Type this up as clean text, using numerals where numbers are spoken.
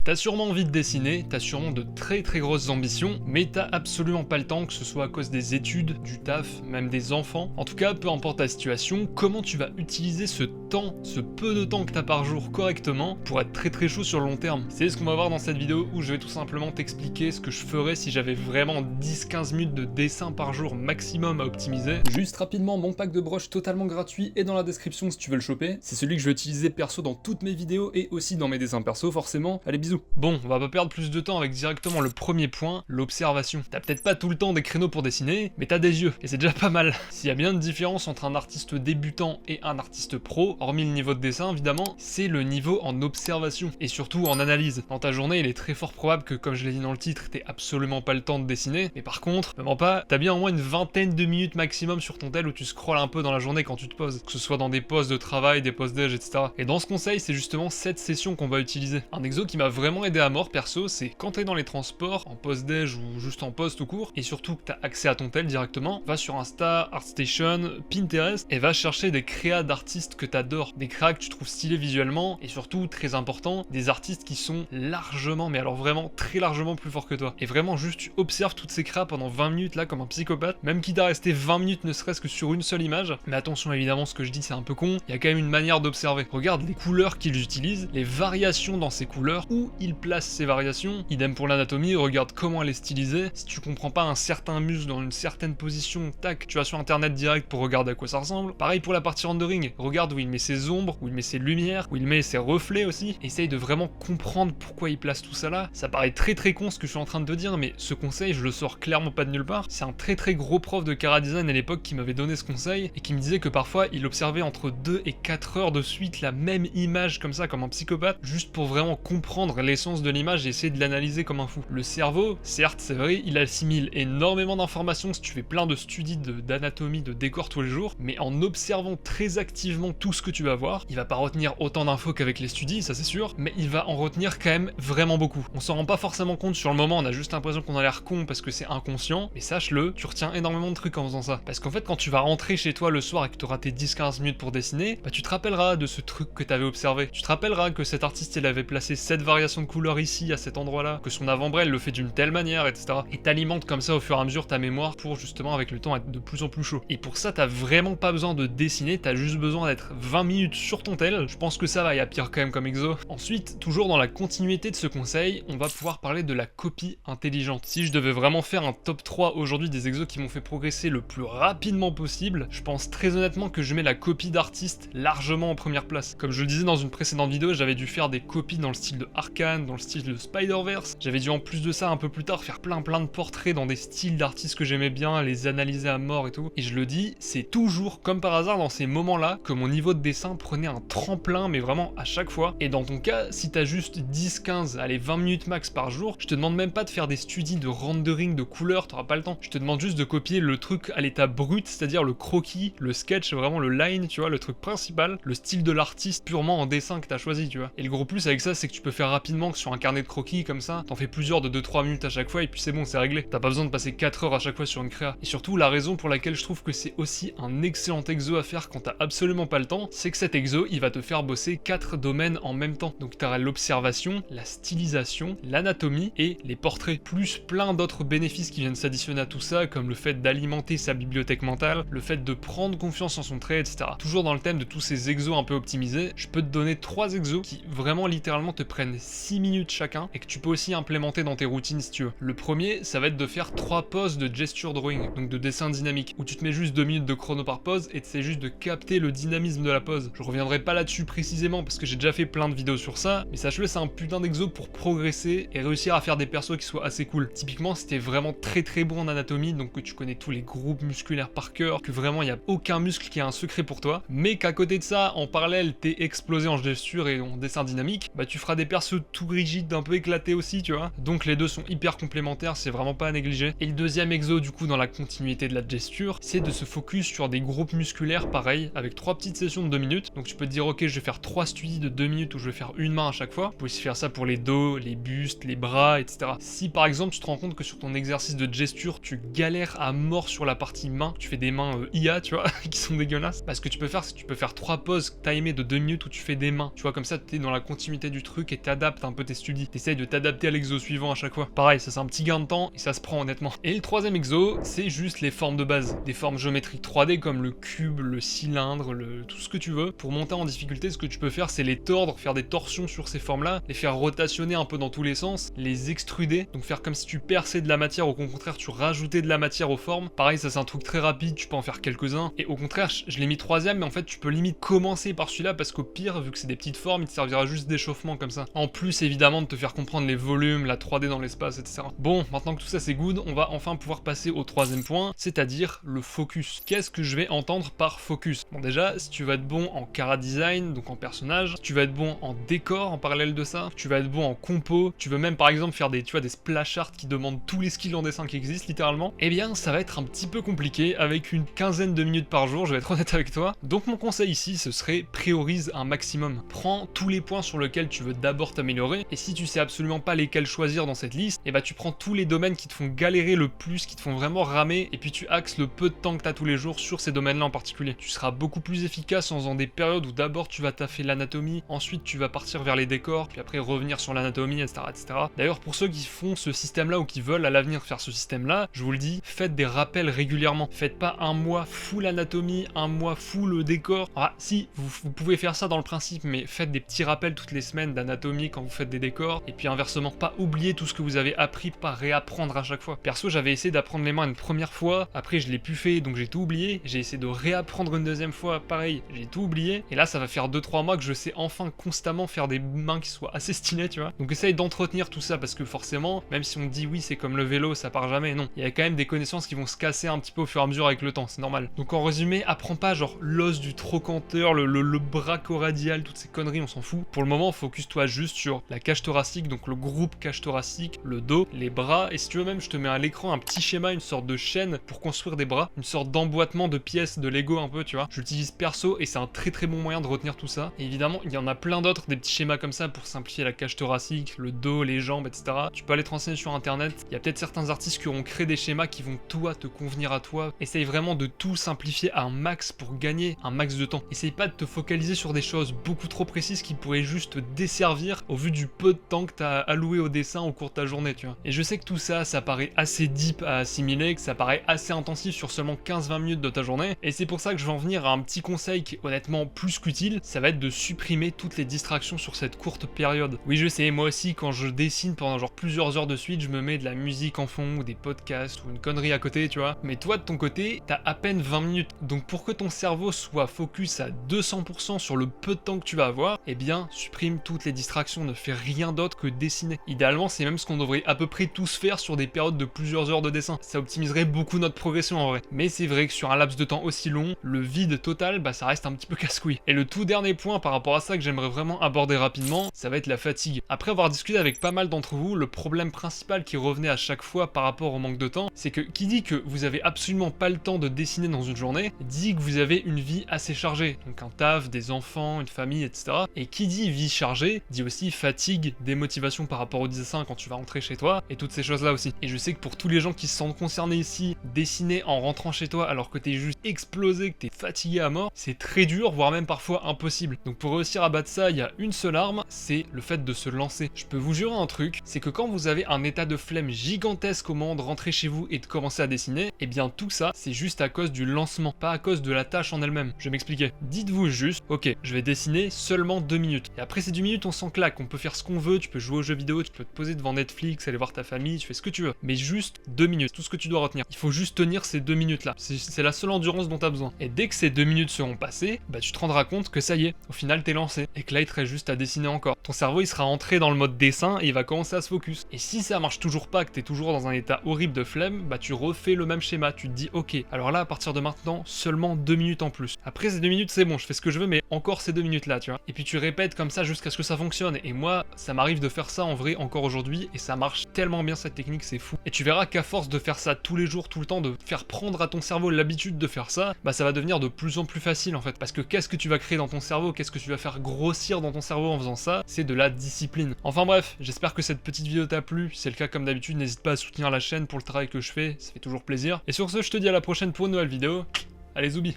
T'as sûrement envie de dessiner, t'as sûrement de très grosses ambitions, mais t'as absolument pas le temps, que ce soit à cause des études, du taf, même des enfants. En tout cas, peu importe ta situation, comment tu vas utiliser ce temps, ce peu de temps que t'as par jour correctement pour être très chaud sur le long terme. C'est ce qu'on va voir dans cette vidéo où je vais tout simplement t'expliquer ce que je ferais si j'avais vraiment 10-15 minutes de dessin par jour maximum à optimiser. Juste rapidement, mon pack de broches totalement gratuit est dans la description si tu veux le choper. C'est celui que je vais utiliser perso dans toutes mes vidéos et aussi dans mes dessins perso forcément. Allez, bisous. Bon, on va pas perdre plus de temps avec directement le premier point, l'observation. T'as peut-être pas tout le temps des créneaux pour dessiner, mais t'as des yeux, et c'est déjà pas mal. S'il y a bien une différence entre un artiste débutant et un artiste pro, hormis le niveau de dessin évidemment, c'est le niveau en observation, et surtout en analyse. Dans ta journée, il est très fort probable que, comme je l'ai dit dans le titre, t'aies absolument pas le temps de dessiner, mais par contre, ne mens pas, t'as bien au moins une vingtaine de minutes maximum sur ton tel où tu scrolles un peu dans la journée quand tu te poses, que ce soit dans des pauses de travail, des pauses déj, etc. Et dans ce conseil, c'est justement cette session qu'on va utiliser. Un exo qui m'a vraiment aidé à mort perso, c'est quand t'es dans les transports, en pause déj ou juste en pause tout court, et surtout que t'as accès à ton tel directement, va sur Insta, ArtStation, Pinterest, et va chercher des créas d'artistes que t'adores, des créas que tu trouves stylés visuellement, et surtout, très important, des artistes qui sont largement, mais alors vraiment très largement plus forts que toi. Et vraiment juste tu observes toutes ces créas pendant 20 minutes là comme un psychopathe, même quitte à rester 20 minutes ne serait-ce que sur une seule image, mais attention évidemment ce que je dis c'est un peu con, il y a quand même une manière d'observer. Regarde les couleurs qu'ils utilisent, les variations dans ces couleurs, où ils placent ces variations, idem pour l'anatomie, regarde comment elle est stylisée, si tu comprends pas un certain muscle dans une certaine position, tac, tu vas sur internet direct pour regarder à quoi ça ressemble. Pareil pour la partie rendering, regarde où il met ses ombres, où il met ses lumières, où il met ses reflets aussi, essaye de vraiment comprendre pourquoi il place tout ça là. Ça paraît très con ce que je suis en train de te dire, mais ce conseil je le sors clairement pas de nulle part, c'est un très gros prof de Cara Design à l'époque qui m'avait donné ce conseil, et qui me disait que parfois il observait entre 2 et 4 heures de suite la même image comme ça, comme un psychopathe, juste pour vraiment comprendre l'essence de l'image et essayer de l'analyser comme un fou. Le cerveau, certes c'est vrai, il assimile énormément d'informations si tu fais plein de studies d'anatomie, de décor tous les jours, mais en observant très activement tout ce que tu vas voir, il va pas retenir autant d'infos qu'avec les studies, ça c'est sûr, mais il va en retenir quand même vraiment beaucoup. On s'en rend pas forcément compte sur le moment, on a juste l'impression qu'on a l'air con parce que c'est inconscient, mais sache-le, tu retiens énormément de trucs en faisant ça. Parce qu'en fait quand tu vas rentrer chez toi le soir et que tu auras tes 10-15 minutes pour dessiner, bah tu te rappelleras de ce truc que tu avais observé. Tu te rappelleras que cet artiste il avait placé cette variation de couleur ici, à cet endroit-là, que son avant-bras il le fait d'une telle manière, etc. Et t'alimentes comme ça au fur et à mesure ta mémoire pour justement avec le temps être de plus en plus chaud. Et pour ça t'as vraiment pas besoin de dessiner, t'as juste besoin d'être 20 minutes sur ton tel. Je pense que ça va, il y a pire quand même comme exo. Ensuite, toujours dans la continuité de ce conseil, on va pouvoir parler de la copie intelligente. Si je devais vraiment faire un top 3 aujourd'hui des exos qui m'ont fait progresser le plus rapidement possible, je pense très honnêtement que je mets la copie d'artiste largement en première place. Comme je le disais dans une précédente vidéo, j'avais dû faire des copies dans le style de Arcane, dans le style de Spider-Verse. J'avais dû en plus de ça un peu plus tard faire plein de portraits dans des styles d'artistes que j'aimais bien, les analyser à mort et tout. Et je le dis, c'est toujours comme par hasard dans ces moments-là que mon niveau de dessin prenait un tremplin, mais vraiment à chaque fois. Et dans ton cas, si t'as juste 10, 15, allez 20 minutes max par jour, je te demande même pas de faire des studies de rendering, de couleurs, t'auras pas le temps. Je te demande juste de copier le truc à l'état brut, c'est-à-dire le croquis, le sketch, vraiment le line, tu vois, le truc principal, le style de l'artiste purement en dessin que t'as choisi, tu vois. Et le gros plus avec ça, c'est que tu peux faire rapidement que sur un carnet de croquis comme ça, t'en fais plusieurs de 2-3 minutes à chaque fois et puis c'est bon, c'est réglé. T'as pas besoin de passer 4 heures à chaque fois sur une créa. Et surtout, la raison pour laquelle je trouve que c'est aussi un excellent exo à faire quand t'as absolument pas le temps, c'est que cet exo, il va te faire bosser 4 domaines en même temps. Donc t'auras l'observation, la stylisation, l'anatomie et les portraits, plus plein d'autres bénéfices qui viennent s'additionner à tout ça, comme le fait d'alimenter sa bibliothèque mentale, le fait de prendre confiance en son trait, etc. Toujours dans le thème de tous ces exos un peu optimisés, je peux te donner 3 exos qui vraiment littéralement te prennent 6 minutes chacun et que tu peux aussi implémenter dans tes routines si tu veux. Le premier, ça va être de faire 3 poses de gesture drawing, donc de dessin dynamique, où tu te mets juste 2 minutes de chrono par pose et t'essaies juste de capter le dynamisme de la pose. Je reviendrai pas là-dessus précisément parce que j'ai déjà fait plein de vidéos sur ça, mais sache-le, c'est un putain d'exo pour progresser et réussir à faire des persos qui soient assez cool. Typiquement, si t'es vraiment très bon en anatomie, donc que tu connais tous les groupes musculaires par cœur, que vraiment il y a aucun muscle qui a un secret pour toi, mais qu'à côté de ça, en parallèle, t'es explosé en gesture et en dessin dynamique, bah tu feras des persos tout rigides, un peu éclatés aussi, tu vois. Donc les deux sont hyper complémentaires, c'est vraiment pas à négliger. Et le deuxième exo, du coup, dans la continuité de la gesture, c'est de se focus sur des groupes musculaires, pareil, avec 3 petites sessions de 2 minutes. Donc tu peux te dire, ok, je vais faire 3 studies de 2 minutes où je vais faire une main à chaque fois. Tu peux aussi faire ça pour les dos, les bustes, les bras, etc. Si par exemple tu te rends compte que sur ton exercice de gesture, tu galères à mort sur la partie main, tu fais des mains IA, tu vois, qui sont dégueulasses, bah, ce que tu peux faire, c'est que tu peux faire 3 poses timées de 2 minutes où tu fais des mains. Tu vois, comme ça, t'es dans la continuité du truc et t'adaptes t'adaptes un peu tes studis, t'essayes de t'adapter à l'exo suivant à chaque fois. Pareil, ça c'est un petit gain de temps et ça se prend honnêtement. Et le troisième exo, c'est juste les formes de base, des formes géométriques 3D comme le cube, le cylindre, tout ce que tu veux. Pour monter en difficulté, ce que tu peux faire, c'est les tordre, faire des torsions sur ces formes-là, les faire rotationner un peu dans tous les sens, les extruder, donc faire comme si tu perçais de la matière, au contraire tu rajoutais de la matière aux formes. Pareil, ça c'est un truc très rapide, tu peux en faire quelques-uns. Et au contraire, je l'ai mis troisième, mais en fait tu peux limite commencer par celui-là parce qu'au pire, vu que c'est des petites formes, il te servira juste d'échauffement comme ça. En plus évidemment de te faire comprendre les volumes, la 3D dans l'espace, etc. Bon, maintenant que tout ça c'est good, on va enfin pouvoir passer au troisième point, c'est-à-dire le focus. Qu'est-ce que je vais entendre par focus? Bon déjà, si tu vas être bon en chara design, donc en personnage, tu vas être bon en décor en parallèle de ça, tu vas être bon en compo, tu veux même par exemple faire des, tu vois, des splash art qui demandent tous les skills en dessin qui existent littéralement, eh bien ça va être un petit peu compliqué avec une quinzaine de minutes par jour, je vais être honnête avec toi. Donc mon conseil ici, ce serait priorise un maximum. Prends tous les points sur lesquels tu veux d'abord t'améliorer, et si tu sais absolument pas lesquels choisir dans cette liste, eh bah tu prends tous les domaines qui te font galérer le plus, qui te font vraiment ramer, et puis tu axes le peu de temps que tu as tous les jours sur ces domaines-là en particulier. Tu seras beaucoup plus efficace en faisant des périodes où d'abord tu vas taffer l'anatomie, ensuite tu vas partir vers les décors, puis après revenir sur l'anatomie, etc., etc. D'ailleurs, pour ceux qui font ce système-là ou qui veulent à l'avenir faire ce système-là, je vous le dis, faites des rappels régulièrement. Faites pas un mois full anatomie, un mois full décor. Ah, si, vous pouvez faire ça dans le principe, mais faites des petits rappels toutes les semaines d'anatomie quand vous faites des décors, et puis inversement, pas oublier tout ce que vous avez appris, pas réapprendre à chaque fois. Perso, j'avais essayé d'apprendre les mains une première fois, après je l'ai plus fait, donc j'ai tout oublié. J'ai essayé de réapprendre une deuxième fois, pareil, j'ai tout oublié. Et là, ça va faire 2-3 mois que je sais enfin constamment faire des mains qui soient assez stylées, tu vois. Donc essaye d'entretenir tout ça, parce que forcément, même si on dit oui, c'est comme le vélo, ça part jamais, non. Il y a quand même des connaissances qui vont se casser un petit peu au fur et à mesure avec le temps, c'est normal. Donc en résumé, apprends pas genre l'os du trochanteur, le brachoradial, toutes ces conneries, on s'en fout. Pour le moment, focus-toi juste sur la cage thoracique, donc le groupe cage thoracique, le dos, les bras, et si tu veux même, je te mets à l'écran un petit schéma, une sorte de chaîne pour construire des bras, une sorte d'emboîtement de pièces de Lego un peu, tu vois. Je l'utilise perso et c'est un très très bon moyen de retenir tout ça. Et évidemment, il y en a plein d'autres, des petits schémas comme ça pour simplifier la cage thoracique, le dos, les jambes, etc. Tu peux aller te renseigner sur internet. Il y a peut-être certains artistes qui auront créé des schémas qui vont toi te convenir à toi. Essaye vraiment de tout simplifier à un max pour gagner un max de temps. Essaye pas de te focaliser sur des choses beaucoup trop précises qui pourraient juste te desservir au vu du peu de temps que tu as alloué au dessin au cours de ta journée, tu vois. Et je sais que tout ça, ça paraît assez deep à assimiler, que ça paraît assez intensif sur seulement 15-20 minutes de ta journée, et c'est pour ça que je vais en venir à un petit conseil qui est honnêtement plus qu'utile, ça va être de supprimer toutes les distractions sur cette courte période. Oui, je sais, moi aussi, quand je dessine pendant genre plusieurs heures de suite, je me mets de la musique en fond, ou des podcasts, ou une connerie à côté, tu vois. Mais toi, de ton côté, t'as à peine 20 minutes, donc pour que ton cerveau soit focus à 200% sur le peu de temps que tu vas avoir, eh bien, supprime toutes les distractions, ne fais rien d'autre que dessiner. Idéalement, c'est même ce qu'on devrait à peu près tous faire sur des périodes de plusieurs heures de dessin. Ça optimiserait beaucoup notre progression en vrai. Mais c'est vrai que sur un laps de temps aussi long, le vide total, bah ça reste un petit peu casse-couille. Et le tout dernier point par rapport à ça que j'aimerais vraiment aborder rapidement, ça va être la fatigue. Après avoir discuté avec pas mal d'entre vous, le problème principal qui revenait à chaque fois par rapport au manque de temps, c'est que qui dit que vous avez absolument pas le temps de dessiner dans une journée, dit que vous avez une vie assez chargée. Donc un taf, des enfants, une famille, etc. Et qui dit vie chargée, dit aussi fatigue, démotivation par rapport au dessin quand tu vas rentrer chez toi, et toutes ces choses-là aussi. Et je sais que pour tous les gens qui se sentent concernés ici, dessiner en rentrant chez toi alors que t'es juste explosé, que t'es fatigué à mort, c'est très dur, voire même parfois impossible. Donc pour réussir à battre ça, il y a une seule arme, c'est le fait de se lancer. Je peux vous jurer un truc, c'est que quand vous avez un état de flemme gigantesque au moment de rentrer chez vous et de commencer à dessiner, et bien tout ça, c'est juste à cause du lancement, pas à cause de la tâche en elle-même. Je vais m'expliquer. Dites-vous juste, ok, je vais dessiner seulement 2 minutes. Et après ces 2 minutes, on s'en claque, on peut faire ce qu'on veut, tu peux jouer aux jeux vidéo, tu peux te poser devant Netflix, aller voir ta famille, tu fais ce que tu veux. Mais juste 2 minutes, tout ce que tu dois retenir. Il faut juste tenir ces 2 minutes-là. C'est la seule endurance dont tu as besoin. Et dès que ces 2 minutes seront passées, bah tu te rendras compte que ça y est, au final t'es lancé. Et que là, il te reste juste à dessiner encore. Ton cerveau, il sera entré dans le mode dessin et il va commencer à se focus. Et si ça marche toujours pas, que t'es toujours dans un état horrible de flemme, bah tu refais le même schéma. Tu te dis, ok, alors là, à partir de maintenant, seulement 2 minutes en plus. Après ces 2 minutes, c'est bon, je fais ce que je veux, mais encore ces 2 minutes-là, tu vois. Et puis tu répètes comme ça jusqu'à ce que ça fonctionne. Et moi, ça m'arrive de faire ça en vrai encore aujourd'hui, et ça marche tellement bien cette technique, c'est fou. Et tu verras qu'à force de faire ça tous les jours, tout le temps, de faire prendre à ton cerveau l'habitude de faire ça, bah ça va devenir de plus en plus facile en fait. Parce que qu'est-ce que tu vas créer dans ton cerveau, qu'est-ce que tu vas faire grossir dans ton cerveau en faisant ça, c'est de la discipline. Enfin bref, j'espère que cette petite vidéo t'a plu. Si c'est le cas, comme d'habitude, n'hésite pas à soutenir la chaîne pour le travail que je fais, ça fait toujours plaisir. Et sur ce, je te dis à la prochaine pour une nouvelle vidéo. Allez, Zoubi!